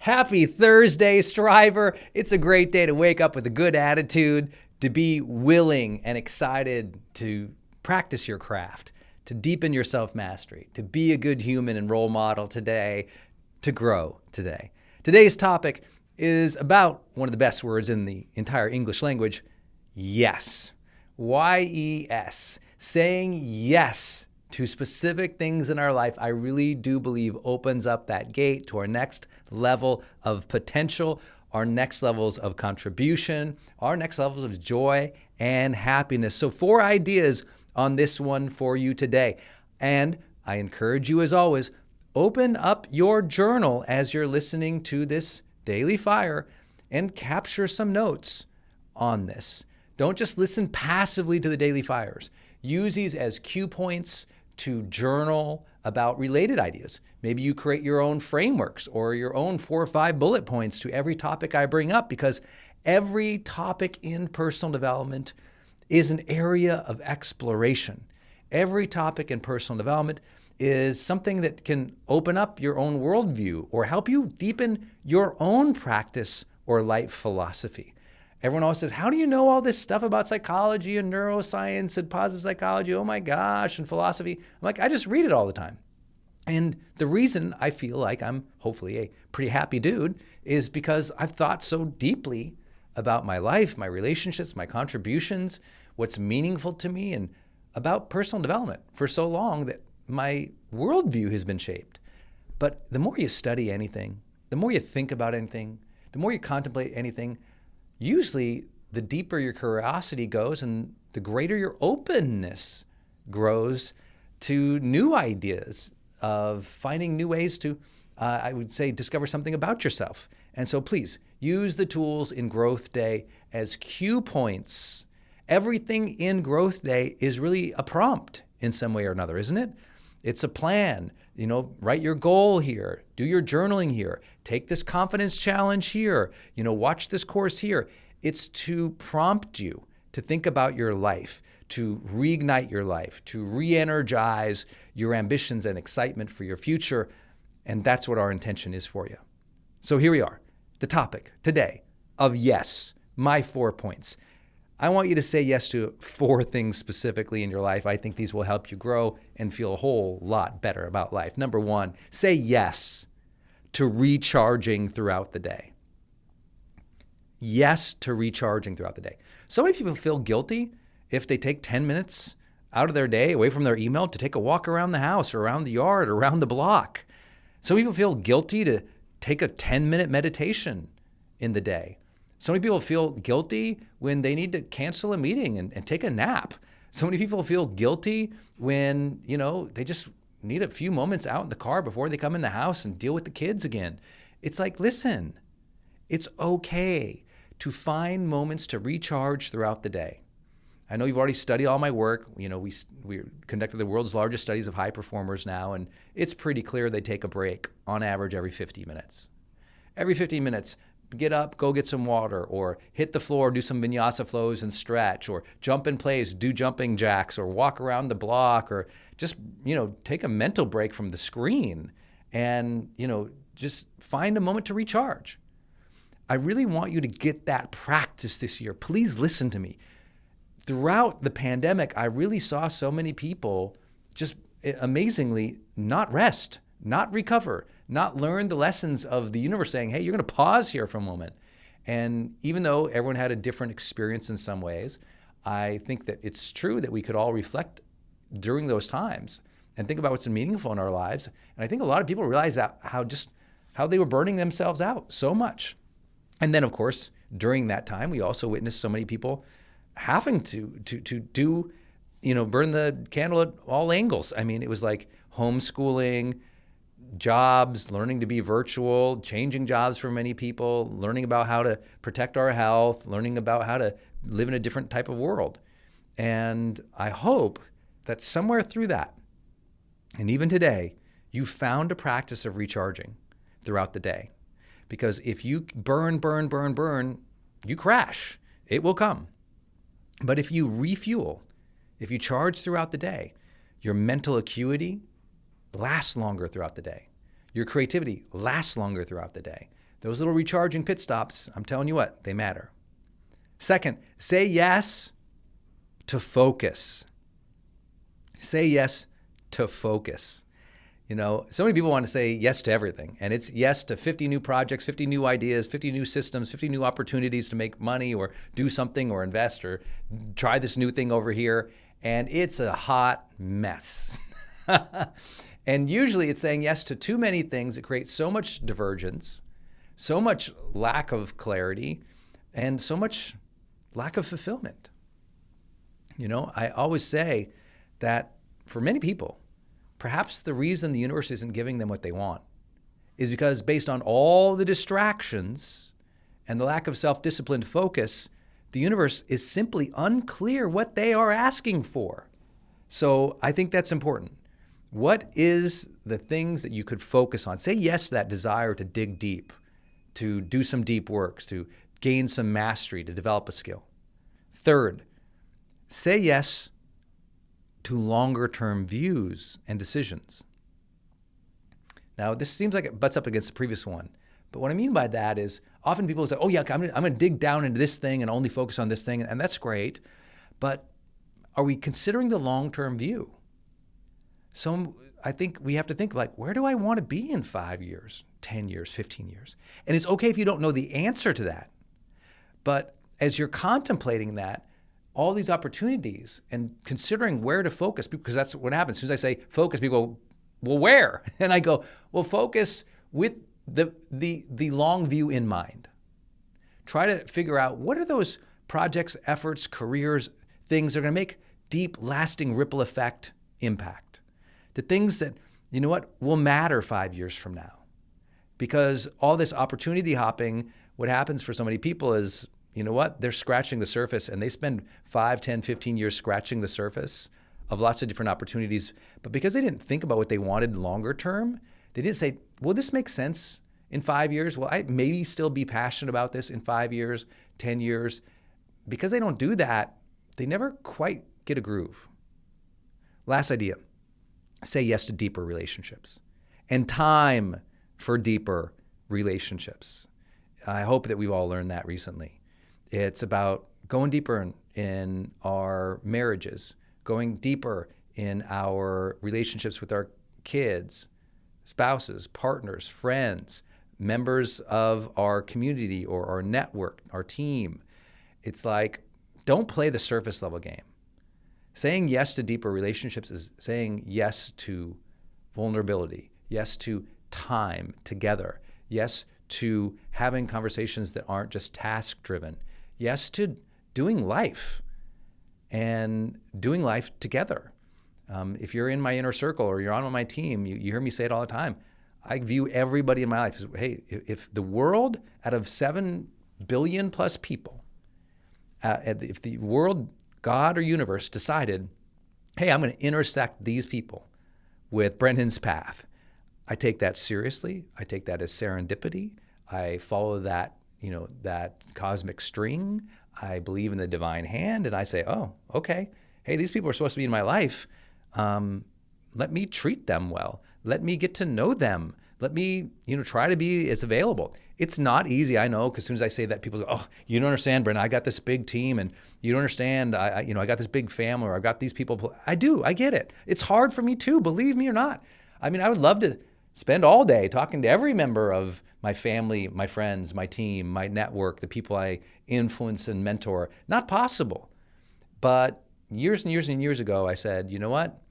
Happy Thursday, Striver. It's a great day to wake up with a good attitude, to be willing and excited to practice your craft, to deepen your self-mastery, to be a good human and role model today, to grow today. Today's topic is about one of the best words in the entire English language, yes. Y-E-S. Saying yes to specific things in our life, I really do believe opens up that gate to our next level of potential, our next levels of contribution, our next levels of joy and happiness. So 4 ideas on this one for you today. And I encourage you, as always, open up your journal as you're listening to this Daily Fire and capture some notes on this. Don't just listen passively to the Daily Fires. Use these as cue points to journal about related ideas. Maybe you create your own frameworks or your own 4 or 5 bullet points to every topic I bring up, because every topic in personal development is an area of exploration. Every topic in personal development is something that can open up your own worldview or help you deepen your own practice or life philosophy. Everyone always says, how do you know all this stuff about psychology and neuroscience and positive psychology? Oh my gosh, and philosophy. I'm like, I just read it all the time. And the reason I feel like I'm hopefully a pretty happy dude is because I've thought so deeply about my life, my relationships, my contributions, what's meaningful to me, and about personal development for so long that my worldview has been shaped. But the more you study anything, the more you think about anything, the more you contemplate anything, usually the deeper your curiosity goes and the greater your openness grows to new ideas of finding new ways to, I would say, discover something about yourself. And so please use the tools in GrowthDay as cue points. Everything in GrowthDay is really a prompt in some way or another, isn't it? It's a plan. Write your goal here, do your journaling here, take this confidence challenge here, watch this course here. It's to prompt you to think about your life, to reignite your life, to re-energize your ambitions and excitement for your future. And that's what our intention is for you. So here we are, the topic today of yes, my 4 points. I want you to say yes to 4 things specifically in your life. I think these will help you grow and feel a whole lot better about life. Number 1, say yes to recharging throughout the day. Yes to recharging throughout the day. So many people feel guilty if they take 10 minutes out of their day away from their email to take a walk around the house or around the yard or around the block. Some people feel guilty to take a 10-minute meditation in the day. So many people feel guilty when they need to cancel a meeting and take a nap. So many people feel guilty when, they just need a few moments out in the car before they come in the house and deal with the kids again. It's like, listen, it's okay to find moments to recharge throughout the day. I know you've already studied all my work. We conducted the world's largest studies of high performers now, and it's pretty clear they take a break on average every 50 minutes. Every 15 minutes, get up, go get some water, or hit the floor, do some vinyasa flows and stretch, or jump in place, do jumping jacks, or walk around the block, or just, take a mental break from the screen and, just find a moment to recharge. I really want you to get that practice this year. Please listen to me. Throughout the pandemic, I really saw so many people just amazingly not rest, not recover, not learn the lessons of the universe saying, hey, you're going to pause here for a moment. And even though everyone had a different experience in some ways, I think that it's true that we could all reflect during those times and think about what's meaningful in our lives. And I think a lot of people realize that how they were burning themselves out so much. And then, of course, during that time, we also witnessed so many people having to do, burn the candle at all angles. I mean, it was like homeschooling, jobs, learning to be virtual, changing jobs for many people, learning about how to protect our health, learning about how to live in a different type of world. And I hope that somewhere through that, and even today, you found a practice of recharging throughout the day. Because if you burn, you crash. It will come. But if you refuel, if you charge throughout the day, your mental acuity lasts longer throughout the day. Your creativity lasts longer throughout the day. Those little recharging pit stops, I'm telling you what, they matter. Second, say yes to focus. Say yes to focus. So many people want to say yes to everything, and it's yes to 50 new projects, 50 new ideas, 50 new systems, 50 new opportunities to make money or do something or invest or try this new thing over here, and it's a hot mess. And usually it's saying yes to too many things that create so much divergence, so much lack of clarity, and so much lack of fulfillment. I always say that for many people, perhaps the reason the universe isn't giving them what they want is because based on all the distractions and the lack of self-disciplined focus, the universe is simply unclear what they are asking for. So I think that's important. What is the things that you could focus on? Say yes to that desire to dig deep, to do some deep works, to gain some mastery, to develop a skill. Third, say yes to longer-term views and decisions. Now, this seems like it butts up against the previous one, but what I mean by that is often people say, oh yeah, I'm going to dig down into this thing and only focus on this thing, and that's great, but are we considering the long-term view? So I think we have to think like, where do I want to be in 5 years, 10 years, 15 years? And it's okay if you don't know the answer to that, but as you're contemplating that, all these opportunities and considering where to focus, because that's what happens. As soon as I say focus, people go, well, where? And I go, well, focus with the long view in mind. Try to figure out what are those projects, efforts, careers, things that are going to make deep, lasting ripple effect impact. The things that, will matter 5 years from now. Because all this opportunity hopping, what happens for so many people is, they're scratching the surface, and they spend 5, 10, 15 years scratching the surface of lots of different opportunities. But because they didn't think about what they wanted longer term, they didn't say, will this make sense in 5 years? Will I maybe still be passionate about this in 5 years, 10 years? Because they don't do that, they never quite get a groove. Last idea, say yes to deeper relationships and time for deeper relationships. I hope that we've all learned that recently. It's about going deeper in our marriages, going deeper in our relationships with our kids, spouses, partners, friends, members of our community or our network, our team. It's like, don't play the surface level game. Saying yes to deeper relationships is saying yes to vulnerability, yes to time together, yes to having conversations that aren't just task-driven, yes to doing life and doing life together. If you're in my inner circle or you're on my team, you hear me say it all the time. I view everybody in my life as, hey, if the world out of 7 billion plus people, if the world, God or universe decided, hey, I'm going to intersect these people with Brendan's path, I take that seriously. I take that as serendipity. I follow that, that cosmic string. I believe in the divine hand, and I say, oh, okay. Hey, these people are supposed to be in my life. Let me treat them well. Let me get to know them. Let me, try to be as available. It's not easy, I know, because as soon as I say that, people go, oh, you don't understand, Brendan. I got this big team, and you don't understand. I got this big family, or I've got these people. I do. I get it. It's hard for me too, believe me or not. I mean, I would love to spend all day talking to every member of my family, my friends, my team, my network, the people I influence and mentor. Not possible. But years and years and years ago, I said, you know what?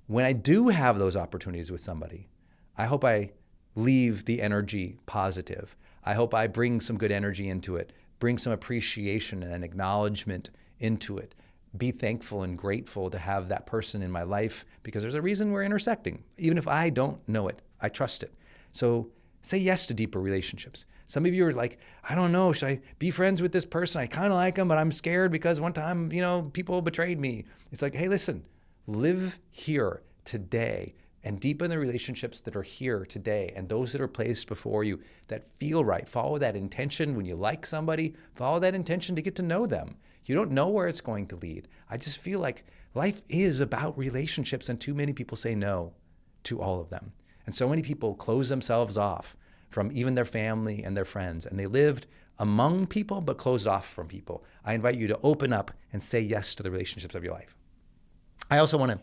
When I do have those opportunities with somebody, I hope I leave the energy positive. I hope I bring some good energy into it, bring some appreciation and acknowledgement into it. Be thankful and grateful to have that person in my life because there's a reason we're intersecting. Even if I don't know it, I trust it. So say yes to deeper relationships. Some of you are like, I don't know, should I be friends with this person? I kind of like them, but I'm scared because one time, people betrayed me. It's like, hey, listen, live here today and deepen the relationships that are here today and those that are placed before you that feel right. Follow that intention when you like somebody. Follow that intention to get to know them. You don't know where it's going to lead. I just feel like life is about relationships, and too many people say no to all of them. And so many people close themselves off from even their family and their friends. And they lived among people, but closed off from people. I invite you to open up and say yes to the relationships of your life. I also want to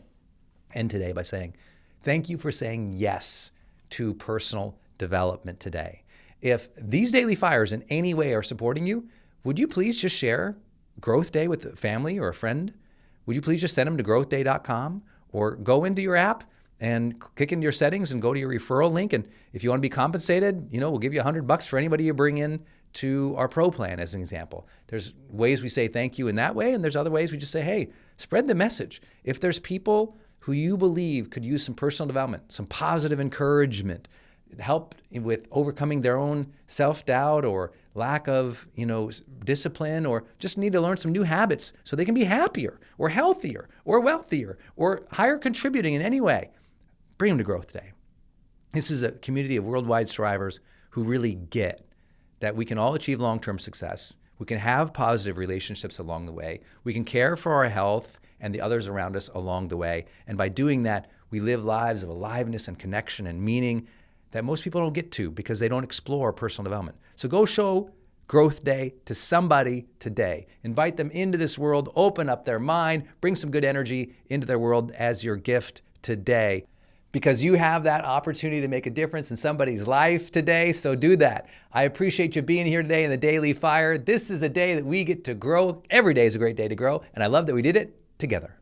end today by saying, thank you for saying yes to personal development today. If these daily fires in any way are supporting you, would you please just share Growth Day with a family or a friend? Would you please just send them to growthday.com or go into your app and click into your settings and go to your referral link. And if you want to be compensated, we'll give you $100 for anybody you bring in to our pro plan as an example. There's ways we say thank you in that way, and there's other ways we just say, hey, spread the message. If there's people who you believe could use some personal development, some positive encouragement, help with overcoming their own self-doubt or lack of, discipline, or just need to learn some new habits so they can be happier or healthier or wealthier or higher contributing in any way, bring them to Growth Day. This is a community of worldwide strivers who really get that we can all achieve long-term success. We can have positive relationships along the way. We can care for our health and the others around us along the way. And by doing that, we live lives of aliveness and connection and meaning that most people don't get to because they don't explore personal development. So go show Growth Day to somebody today. Invite them into this world, open up their mind, bring some good energy into their world as your gift today. Because you have that opportunity to make a difference in somebody's life today, so do that. I appreciate you being here today in the Daily Fire. This is a day that we get to grow. Every day is a great day to grow, and I love that we did it together.